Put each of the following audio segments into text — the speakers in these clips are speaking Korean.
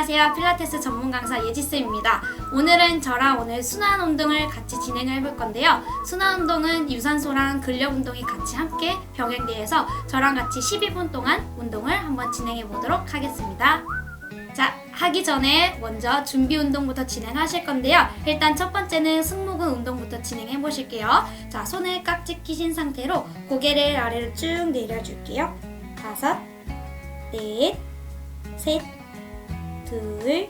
안녕하세요. 필라테스 전문 강사 예지쌤입니다. 오늘은 저랑 오늘 순환 운동을 같이 진행을 해볼 건데요. 순환 운동은 유산소랑 근력 운동이 같이 함께 병행돼서 저랑 같이 12분 동안 운동을 한번 진행해 보도록 하겠습니다. 자, 하기 전에 먼저 준비 운동부터 진행하실 건데요. 일단 첫 번째는 승모근 운동부터 진행해 보실게요. 자, 손을 깍지 끼신 상태로 고개를 아래로 쭉 내려줄게요. 5, 넷, 셋, 둘,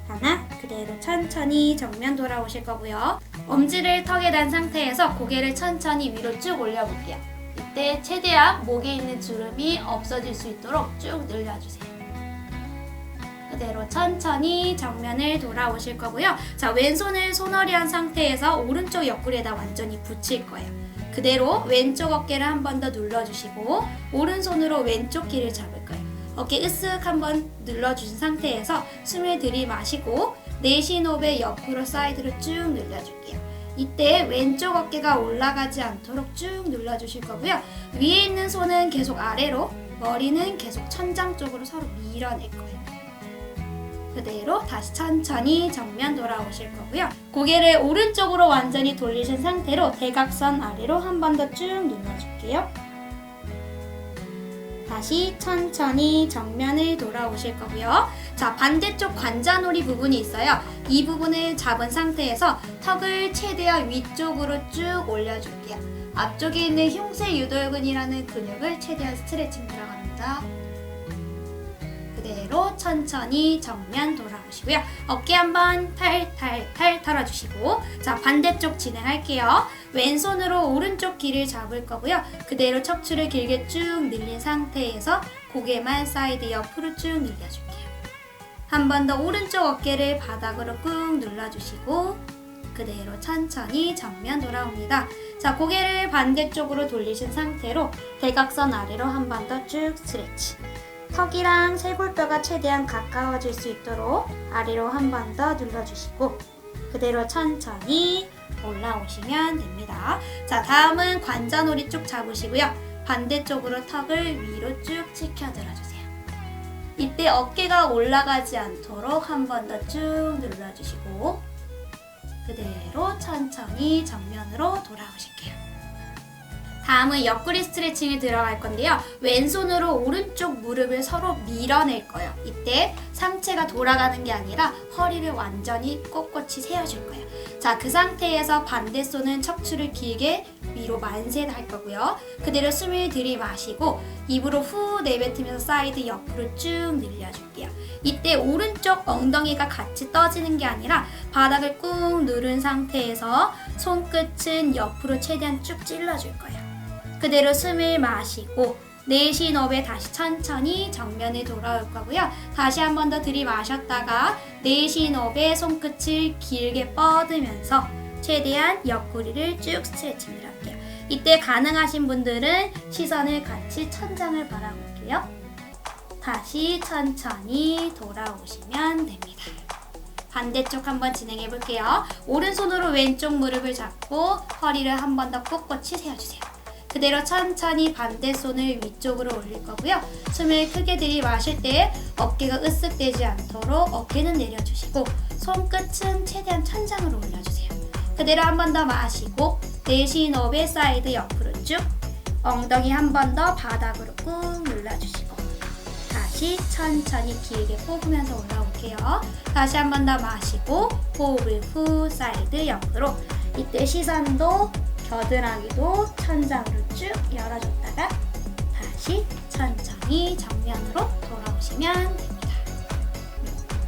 하나. 그대로 천천히 정면 돌아오실 거고요. 엄지를 턱에 단 상태에서 고개를 천천히 위로 쭉 올려볼게요. 이때 최대한 목에 있는 주름이 없어질 수 있도록 쭉 늘려주세요. 그대로 천천히 정면을 돌아오실 거고요. 자, 왼손을 손허리 한 상태에서 오른쪽 옆구리에다 완전히 붙일 거예요. 그대로 왼쪽 어깨를 한 번 더 눌러주시고 오른손으로 왼쪽 귀를 잡을 거예요. 어깨 으쓱 한번 눌러주신 상태에서 숨을 들이마시고 내쉬는 호흡에 옆으로 사이드로 쭉 늘려줄게요. 이때 왼쪽 어깨가 올라가지 않도록 쭉 눌러주실 거고요. 위에 있는 손은 계속 아래로, 머리는 계속 천장 쪽으로 서로 밀어낼 거예요. 그대로 다시 천천히 정면 돌아오실 거고요. 고개를 오른쪽으로 완전히 돌리신 상태로 대각선 아래로 한 번 더 쭉 눌러줄게요. 다시 천천히 정면을 돌아오실 거고요. 자, 반대쪽 관자놀이 부분이 있어요. 이 부분을 잡은 상태에서 턱을 최대한 위쪽으로 쭉 올려줄게요. 앞쪽에 있는 흉쇄 유돌근이라는 근육을 최대한 스트레칭 들어갑니다. 그대로 천천히 정면 돌아오시고요. 어깨 한번 탈탈탈 털어주시고, 자, 반대쪽 진행할게요. 왼손으로 오른쪽 귀를 잡을 거고요. 그대로 척추를 길게 쭉 늘린 상태에서 고개만 사이드 옆으로 쭉 늘려줄게요. 한 번 더 오른쪽 어깨를 바닥으로 꾹 눌러주시고 그대로 천천히 정면 돌아옵니다. 자, 고개를 반대쪽으로 돌리신 상태로 대각선 아래로 한 번 더 쭉 스트레치. 턱이랑 쇄골뼈가 최대한 가까워질 수 있도록 아래로 한 번 더 눌러주시고 그대로 천천히 올라오시면 됩니다. 자, 다음은 관자놀이 쭉 잡으시고요. 반대쪽으로 턱을 위로 쭉 치켜 들어주세요. 이때 어깨가 올라가지 않도록 한 번 더 쭉 눌러주시고 그대로 천천히 정면으로 돌아오실게요. 다음은 옆구리 스트레칭을 들어갈 건데요. 왼손으로 오른쪽 무릎을 서로 밀어낼 거예요. 이때 상체가 돌아가는 게 아니라 허리를 완전히 꼿꼿이 세워줄 거예요. 자, 그 상태에서 반대 손은 척추를 길게 위로 만세할 거고요. 그대로 숨을 들이마시고 입으로 후 내뱉으면서 사이드 옆으로 쭉 늘려줄게요. 이때 오른쪽 엉덩이가 같이 떠지는 게 아니라 바닥을 꾹 누른 상태에서 손끝은 옆으로 최대한 쭉 찔러줄 거예요. 그대로 숨을 마시고 내쉬는 호흡에 다시 천천히 정면에 돌아올 거고요. 다시 한 번 더 들이마셨다가 내쉬는 호흡에 손끝을 길게 뻗으면서 최대한 옆구리를 쭉 스트레칭을 할게요. 이때 가능하신 분들은 시선을 같이 천장을 바라볼게요. 다시 천천히 돌아오시면 됩니다. 반대쪽 한번 진행해 볼게요. 오른손으로 왼쪽 무릎을 잡고 허리를 한 번 더 꼿꼿이 세워주세요. 그대로 천천히 반대 손을 위쪽으로 올릴 거고요. 숨을 크게 들이마실 때 어깨가 으쓱되지 않도록 어깨는 내려주시고 손끝은 최대한 천장으로 올려주세요. 그대로 한 번 더 마시고 내쉬는 호흡에 사이드 옆으로 쭉 엉덩이 한 번 더 바닥으로 꾹 눌러주시고 다시 천천히 길게 뽑으면서 올라올게요. 다시 한 번 더 마시고 호흡을 후 사이드 옆으로 이때 시선도 겨드랑이도 천장으로 쭉 열어줬다가 다시 천천히 정면으로 돌아오시면 됩니다.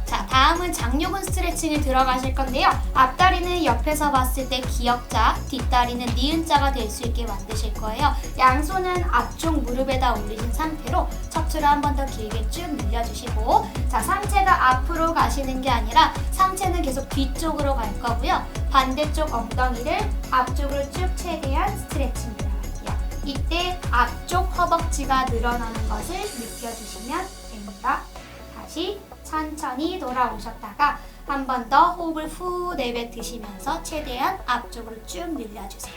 자, 다음은 장요근 스트레칭을 들어가실 건데요. 앞다리는 옆에서 봤을 때 기역자, 뒷다리는 니은자가 될 수 있게 만드실 거예요. 양손은 앞쪽 무릎에다 올리신 상태로 척추를 한 번 더 길게 쭉 늘려주시고, 자, 상체가 앞으로 가시는 게 아니라 상체는 계속 뒤쪽으로 갈 거고요. 반대쪽 엉덩이를 앞쪽으로 쭉 최대한 스트레칭 들어갈게요. 이때 앞쪽 허벅지가 늘어나는 것을 느껴주시면 됩니다. 다시 천천히 돌아오셨다가 한 번 더 호흡을 후 내뱉으시면서 최대한 앞쪽으로 쭉 늘려주세요.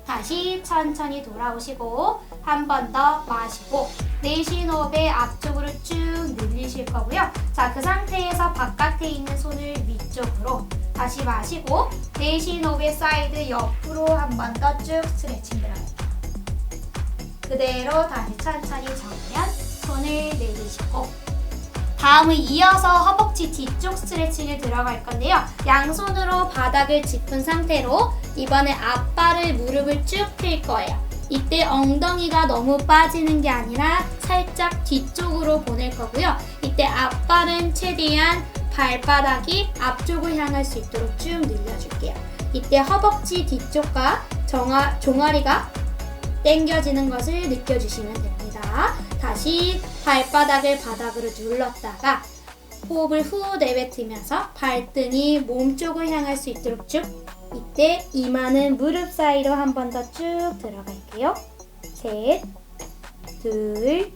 다시 천천히 돌아오시고 한 번 더 마시고 내쉬는 호흡에 앞쪽으로 쭉 늘리실 거고요. 자, 그 상태에서 바깥에 있는 손을 위쪽으로 다시 마시고 내쉬는 호흡에 사이드 옆으로 한 번 더 쭉 스트레칭 들어갑니다. 그대로 다시 천천히 정면 손을 내리시고 다음은 이어서 허벅지 뒤쪽 스트레칭에 들어갈 건데요. 양손으로 바닥을 짚은 상태로 이번에 앞발을 무릎을 쭉 펼 거예요. 이때 엉덩이가 너무 빠지는 게 아니라 살짝 뒤쪽으로 보낼 거고요. 이때 앞발은 최대한 발바닥이 앞쪽을 향할 수 있도록 쭉 늘려줄게요. 이때 허벅지 뒤쪽과 종아리가 당겨지는 것을 느껴주시면 됩니다. 다시 발바닥을 바닥으로 눌렀다가 호흡을 후 내뱉으면서 발등이 몸쪽을 향할 수 있도록 쭉. 이때 이마는 무릎 사이로 한 번 더 쭉 들어갈게요. 셋, 둘,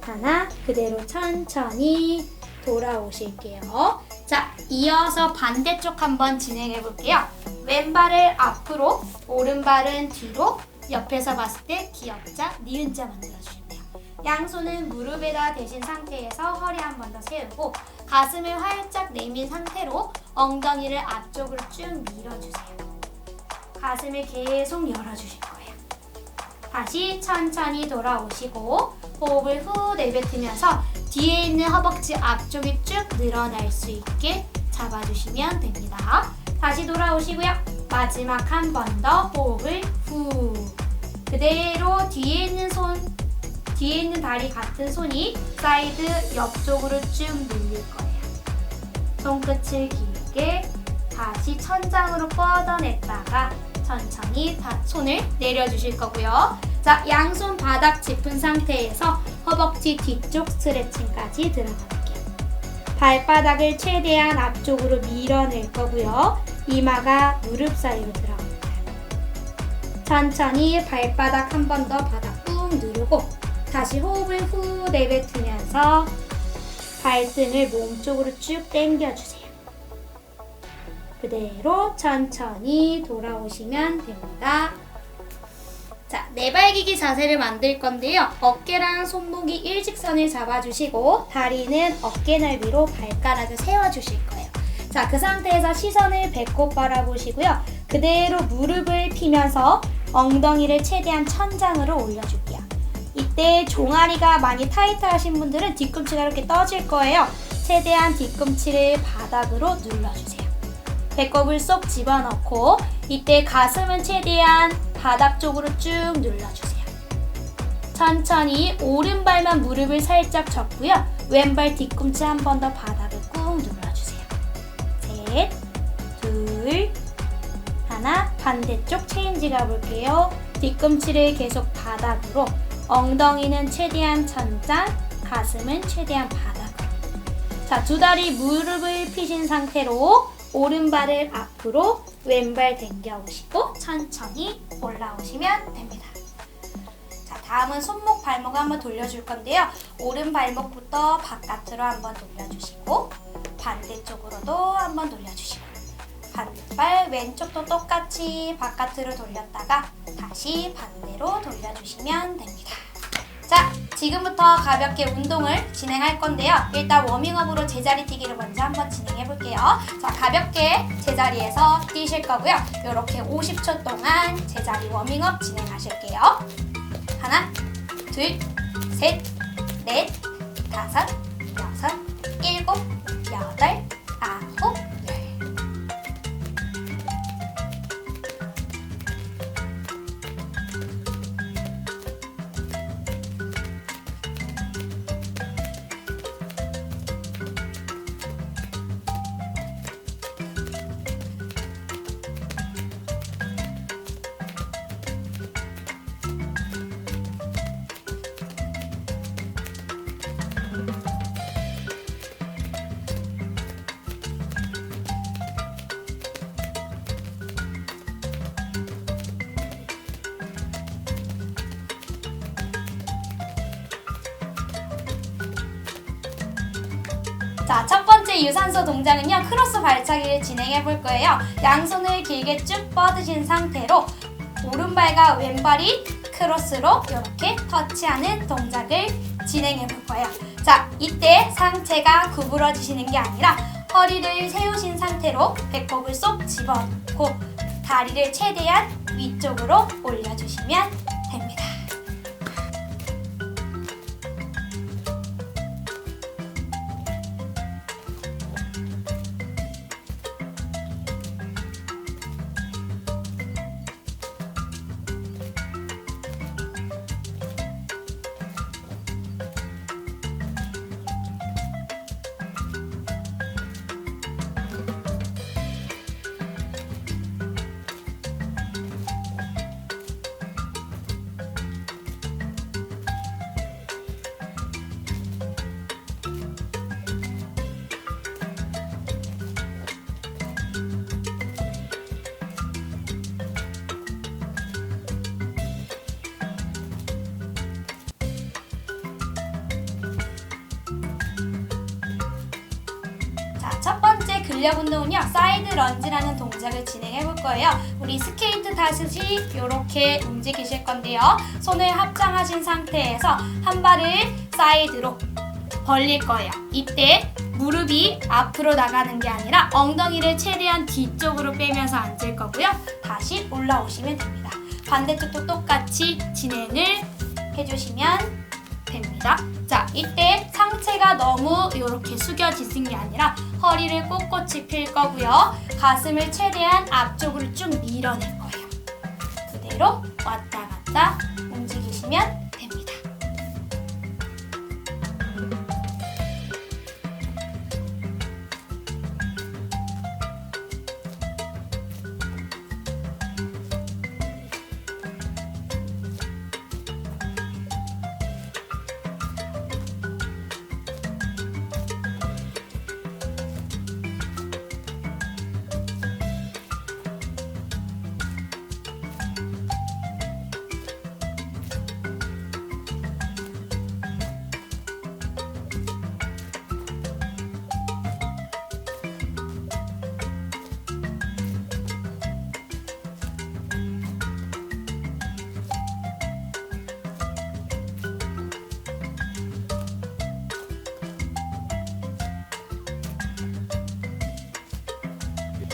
하나. 그대로 천천히 돌아오실게요. 자, 이어서 반대쪽 한번 진행해 볼게요. 왼발을 앞으로, 오른발은 뒤로, 옆에서 봤을 때 기역자, 니은자 만들어주시면 돼요. 양손은 무릎에다 대신 상태에서 허리 한 번 더 세우고 가슴을 활짝 내민 상태로 엉덩이를 앞쪽으로 쭉 밀어주세요. 가슴을 계속 열어주실 거예요. 다시 천천히 돌아오시고 호흡을 후 내뱉으면서 뒤에 있는 허벅지 앞쪽이 쭉 늘어날 수 있게 잡아주시면 됩니다. 다시 돌아오시고요. 마지막 한 번 더 호흡을 후. 그대로 뒤에 있는 다리 같은 손이 사이드 옆쪽으로 쭉 늘릴 거예요. 손끝을 길게 다시 천장으로 뻗어냈다가 천천히 손을 내려주실 거고요. 자, 양손 바닥 짚은 상태에서 허벅지 뒤쪽 스트레칭까지 들어갈게요. 발바닥을 최대한 앞쪽으로 밀어낼 거고요. 이마가 무릎 사이로 들어갑니다. 천천히 발바닥 한 번 더 바닥 꾹 누르고 다시 호흡을 후 내뱉으면서 발등을 몸쪽으로 쭉 당겨주세요. 그대로 천천히 돌아오시면 됩니다. 자, 내발기기 자세를 만들 건데요. 어깨랑 손목이 일직선을 잡아주시고 다리는 어깨 넓이로 발가락을 세워주실 거예요. 자, 그 상태에서 시선을 배꼽 바라보시고요. 그대로 무릎을 펴면서 엉덩이를 최대한 천장으로 올려줄게요. 이때 종아리가 많이 타이트하신 분들은 뒤꿈치가 이렇게 떠질 거예요. 최대한 뒤꿈치를 바닥으로 눌러주세요. 배꼽을 쏙 집어넣고 이때 가슴은 최대한 바닥 쪽으로 쭉 눌러주세요. 천천히 오른발만 무릎을 살짝 접고요. 왼발 뒤꿈치 한 번 더 바닥을 꾹 눌러주세요. 셋, 둘, 하나. 반대쪽 체인지 가볼게요. 뒤꿈치를 계속 바닥으로, 엉덩이는 최대한 천장, 가슴은 최대한 바닥으로. 자, 두 다리 무릎을 펴신 상태로 오른발을 앞으로, 왼발 당겨오시고 천천히 올라오시면 됩니다. 자, 다음은 손목, 발목 한번 돌려줄 건데요. 오른 발목부터 바깥으로 한번 돌려주시고 반대쪽으로도 한번 돌려주시고 반대발 왼쪽도 똑같이 바깥으로 돌렸다가 다시 반대로 돌려주시면 됩니다. 자, 지금부터 가볍게 운동을 진행할 건데요. 일단 워밍업으로 제자리 뛰기를 먼저 한번 진행해 볼게요. 자, 가볍게 제자리에서 뛰실 거고요. 이렇게 50초 동안 제자리 워밍업 진행하실게요. 하나, 둘, 셋, 넷, 다섯, 여섯, 일곱, 여덟, 아홉, 열. 자, 첫 번째 유산소 동작은요, 크로스 발차기를 진행해 볼 거예요. 양손을 길게 쭉 뻗으신 상태로 오른발과 왼발이 크로스로 이렇게 터치하는 동작을 진행해 볼 거예요. 자, 이때 상체가 구부러지시는 게 아니라 허리를 세우신 상태로 배꼽을 쏙 집어넣고 다리를 최대한 위쪽으로 올려주시면 됩니다. 첫 번째 근력 운동은요, 사이드 런지라는 동작을 진행해 볼 거예요. 우리 스케이트 타듯이 이렇게 움직이실 건데요. 손을 합장하신 상태에서 한 발을 사이드로 벌릴 거예요. 이때 무릎이 앞으로 나가는 게 아니라 엉덩이를 최대한 뒤쪽으로 빼면서 앉을 거고요. 다시 올라오시면 됩니다. 반대쪽도 똑같이 진행을 해주시면 됩니다. 자, 이때 상체가 너무 이렇게 숙여지는 게 아니라 허리를 꼿꼿이 펼 거고요. 가슴을 최대한 앞쪽으로 쭉 밀어낼 거예요. 그대로 왔다 갔다 움직이시면 됩니다.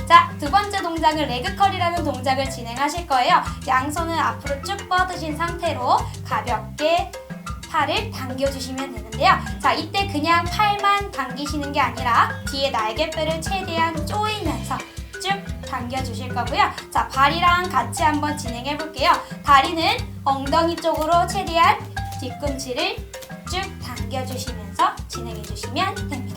자, 두 번째 동작은 레그컬이라는 동작을 진행하실 거예요. 양손은 앞으로 쭉 뻗으신 상태로 가볍게 팔을 당겨주시면 되는데요. 자, 이때 그냥 팔만 당기시는 게 아니라 뒤에 날개뼈를 최대한 조이면서 쭉 당겨주실 거고요. 자, 발이랑 같이 한번 진행해 볼게요. 다리는 엉덩이 쪽으로 최대한 뒤꿈치를 쭉 당겨주시면서 진행해 주시면 됩니다.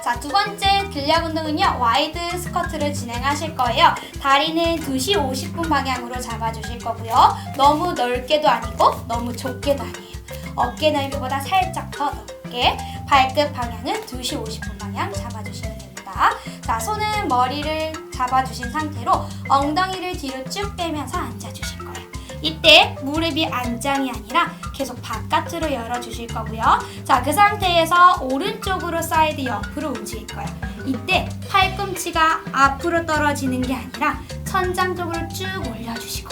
자, 두 번째 근력 운동은요, 와이드 스쿼트를 진행하실 거예요. 다리는 2시 50분 방향으로 잡아주실 거고요. 너무 넓게도 아니고 너무 좁게도 아니에요. 어깨 넓이보다 살짝 더 넓게 발끝 방향은 2시 50분 방향 잡아주시면 됩니다. 자, 손은 머리를 잡아주신 상태로 엉덩이를 뒤로 쭉 빼면서 앉아주실 거예요. 이때 무릎이 안장이 아니라 계속 바깥으로 열어주실 거고요. 자, 그 상태에서 오른쪽으로 사이드 옆으로 움직일 거예요. 이때 팔꿈치가 앞으로 떨어지는 게 아니라 천장 쪽으로 쭉 올려주시고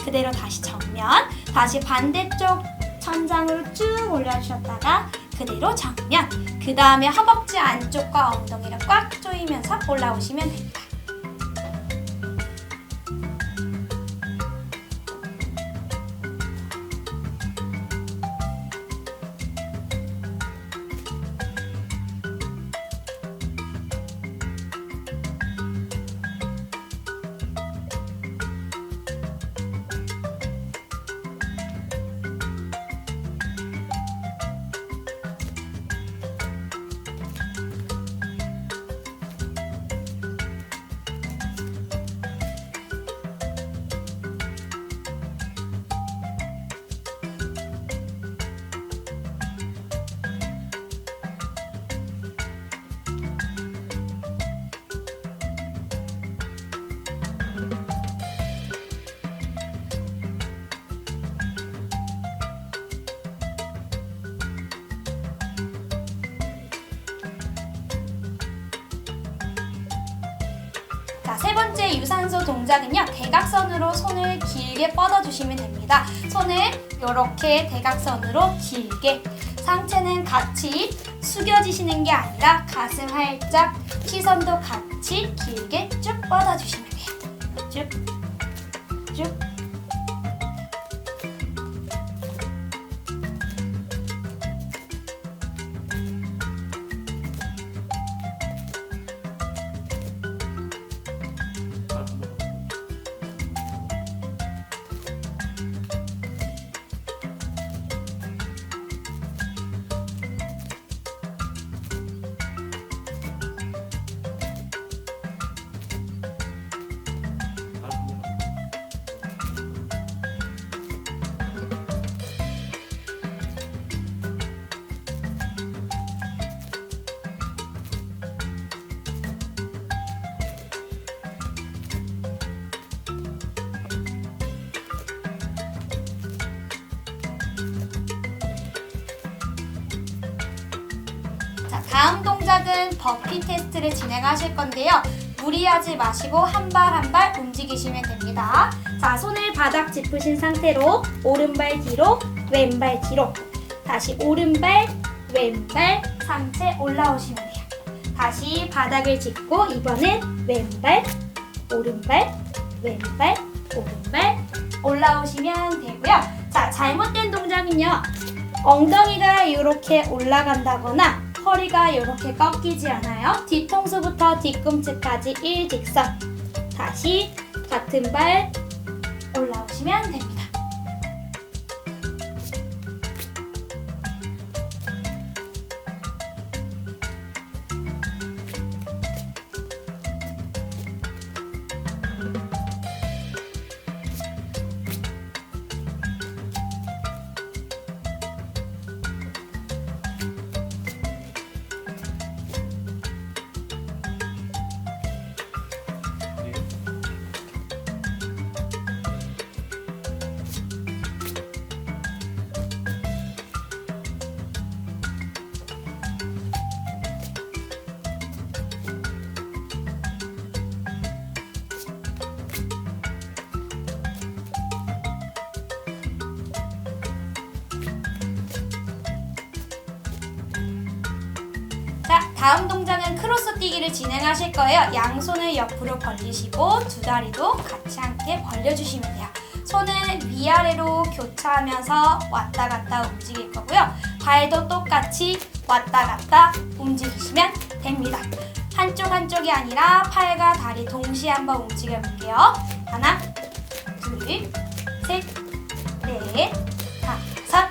그대로 다시 정면, 다시 반대쪽 천장으로 쭉 올려주셨다가 그대로 정면, 그 다음에 허벅지 안쪽과 엉덩이를 꽉 조이면서 올라오시면 됩니다. 자, 세 번째 유산소 동작은요. 대각선으로 손을 길게 뻗어주시면 됩니다. 손을 이렇게 대각선으로 길게. 상체는 같이 숙여지시는 게 아니라 가슴 활짝, 시선도 같이 길게 쭉 뻗어주시면 돼요. 쭉, 쭉. 자, 다음 동작은 버피 테스트를 진행하실 건데요. 무리하지 마시고 한 발 한 발 움직이시면 됩니다. 자, 손을 바닥 짚으신 상태로 오른발 뒤로, 왼발 뒤로. 다시 오른발, 왼발, 상체 올라오시면 돼요. 다시 바닥을 짚고 이번엔 왼발, 오른발, 왼발, 오른발 올라오시면 되고요. 자, 잘못된 동작은요. 엉덩이가 이렇게 올라간다거나 허리가 이렇게 꺾이지 않아요. 뒤통수부터 뒤꿈치까지 일직선. 다시 같은 발 올라오시면 됩니다. 자, 다음 동작은 크로스 뛰기를 진행하실 거예요. 양손을 옆으로 벌리시고 두 다리도 같이 함께 벌려주시면 돼요. 손을 위아래로 교차하면서 왔다 갔다 움직일 거고요. 발도 똑같이 왔다 갔다 움직이시면 됩니다. 한쪽이 아니라 팔과 다리 동시에 한번 움직여 볼게요. 하나, 둘, 셋, 넷, 다섯.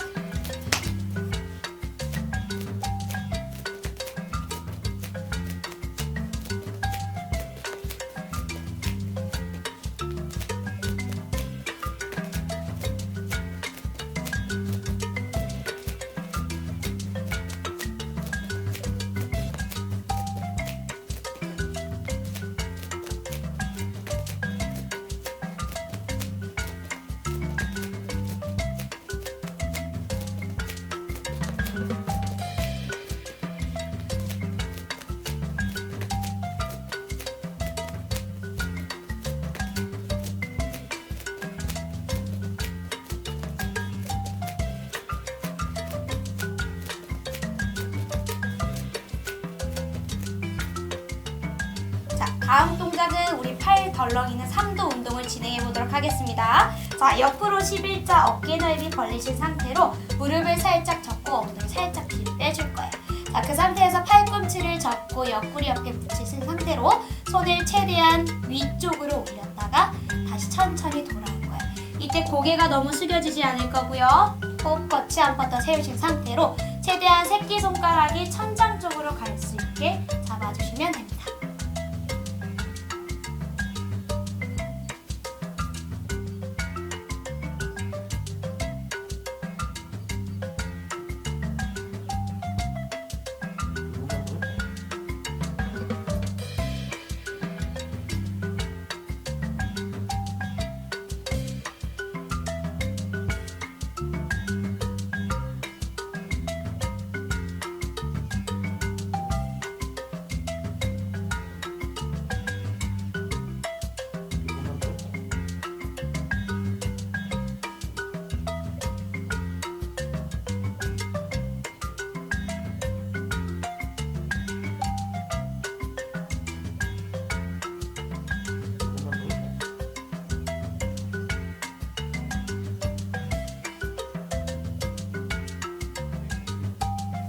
자, 다음 동작은 우리 팔 덜렁이는 3도 운동을 진행해 보도록 하겠습니다. 자, 옆으로 11자 어깨 넓이 벌리신 상태로 무릎을 살짝 접고 엉덩이 살짝 뒤로 빼줄 거예요. 자, 그 상태에서 팔꿈치를 접고 옆구리 옆에 붙이신 상태로 손을 최대한 위쪽으로 올렸다가 다시 천천히 돌아올 거예요. 이때 고개가 너무 숙여지지 않을 거고요. 호흡 거치 한 번 더 세우신 상태로 최대한 새끼손가락이 천장 쪽으로 갈 수 있게 잡아주시면 됩니다.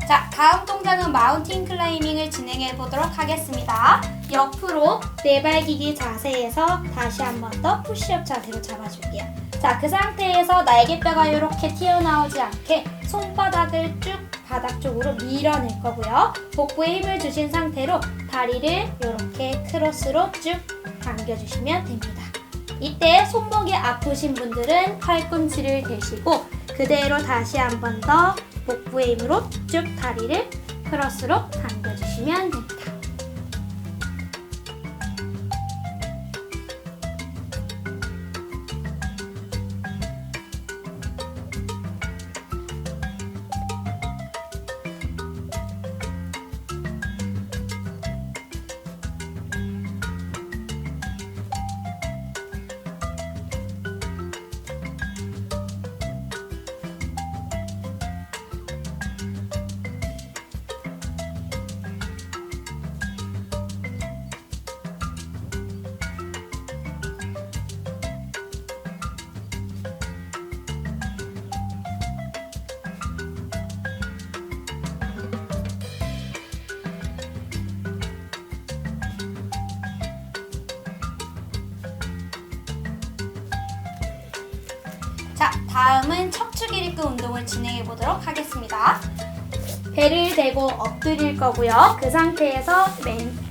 자, 다음 동작은 마운틴 클라이밍을 진행해 보도록 하겠습니다. 옆으로 내발기기 자세에서 다시 한 번 더 푸시업 자세로 잡아줄게요. 자, 그 상태에서 날개뼈가 이렇게 튀어나오지 않게 손바닥을 쭉 바닥 쪽으로 밀어낼 거고요. 복부에 힘을 주신 상태로 다리를 이렇게 크로스로 쭉 당겨주시면 됩니다. 이때 손목이 아프신 분들은 팔꿈치를 대시고 그대로 다시 한 번 더 복부의 힘으로 쭉 다리를 크로스로 당겨주시면 됩니다. 자, 다음은 척추 기립근 운동을 진행해 보도록 하겠습니다. 배를 대고 엎드릴 거고요. 그 상태에서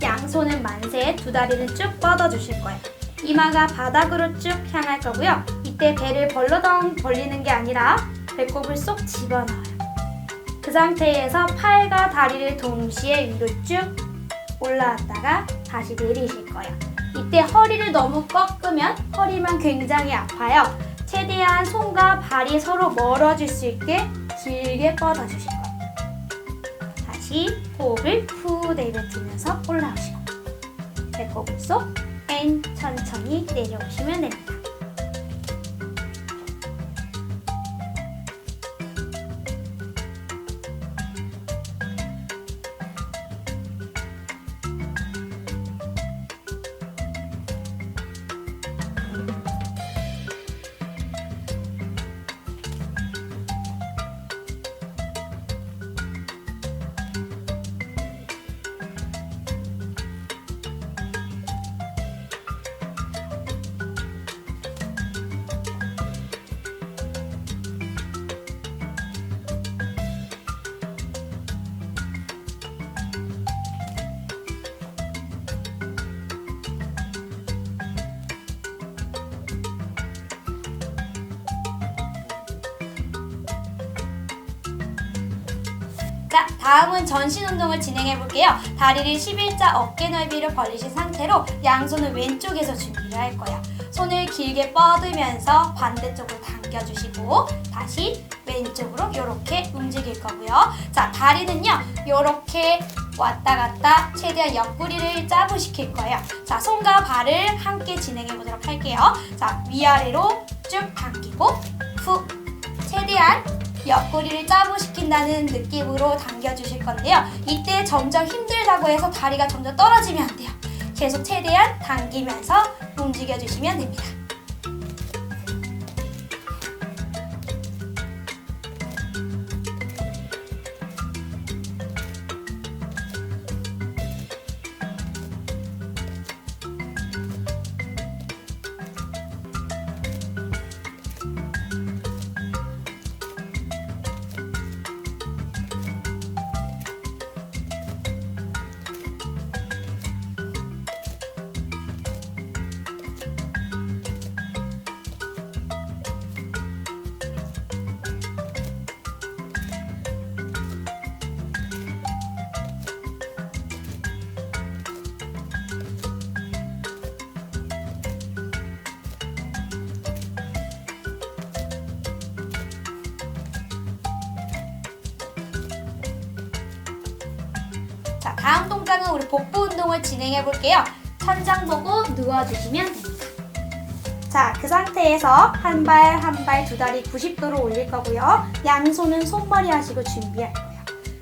양손은 만세, 두 다리는 쭉 뻗어 주실 거예요. 이마가 바닥으로 쭉 향할 거고요. 이때 배를 벌러덩 벌리는 게 아니라 배꼽을 쏙 집어넣어요. 그 상태에서 팔과 다리를 동시에 위로 쭉 올라왔다가 다시 내리실 거예요. 이때 허리를 너무 꺾으면 허리만 굉장히 아파요. 최대한 손과 발이 서로 멀어질 수 있게 길게 뻗어주실 거예요. 다시 호흡을 푸 내뱉으면서 올라오시고 배꼽을 쏙 앤 천천히 내려오시면 됩니다. 자, 다음은 전신 운동을 진행해 볼게요. 다리를 11자 어깨 넓이로 벌리신 상태로 양손은 왼쪽에서 준비를 할 거예요. 손을 길게 뻗으면서 반대쪽으로 당겨주시고 다시 왼쪽으로 이렇게 움직일 거고요. 자, 다리는요 이렇게 왔다 갔다 최대한 옆구리를 짜부시킬 거예요. 자, 손과 발을 함께 진행해 보도록 할게요. 자, 위아래로 쭉 당기고 후 최대한 옆구리를 짜부시킨다는 느낌으로 당겨주실 건데요. 이때 점점 힘들다고 해서 다리가 점점 떨어지면 안 돼요. 계속 최대한 당기면서 움직여주시면 됩니다. 자, 다음 동작은 우리 복부 운동을 진행해 볼게요. 천장 보고 누워주시면 됩니다. 자, 그 상태에서 한 발 한 발 두 다리 90도로 올릴 거고요. 양손은 손머리 하시고 준비할 거예요.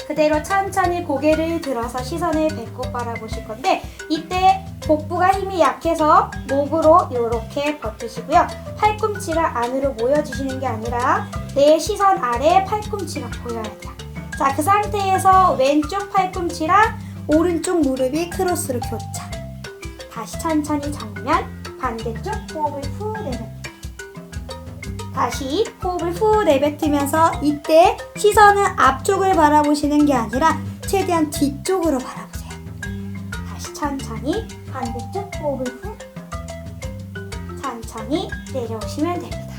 그대로 천천히 고개를 들어서 시선을 배꼽 바라보실 건데 이때 복부가 힘이 약해서 목으로 이렇게 버티시고요. 팔꿈치가 안으로 모여주시는 게 아니라 내 시선 아래 팔꿈치가 보여야 돼요. 자, 그 상태에서 왼쪽 팔꿈치랑 오른쪽 무릎이 크로스로 교차. 다시 천천히 정면, 반대쪽 호흡을 후 내뱉. 다시 호흡을 후 내뱉으면서 이때 시선은 앞쪽을 바라보시는 게 아니라 최대한 뒤쪽으로 바라보세요. 다시 천천히 반대쪽 호흡을 후 천천히 내려오시면 됩니다.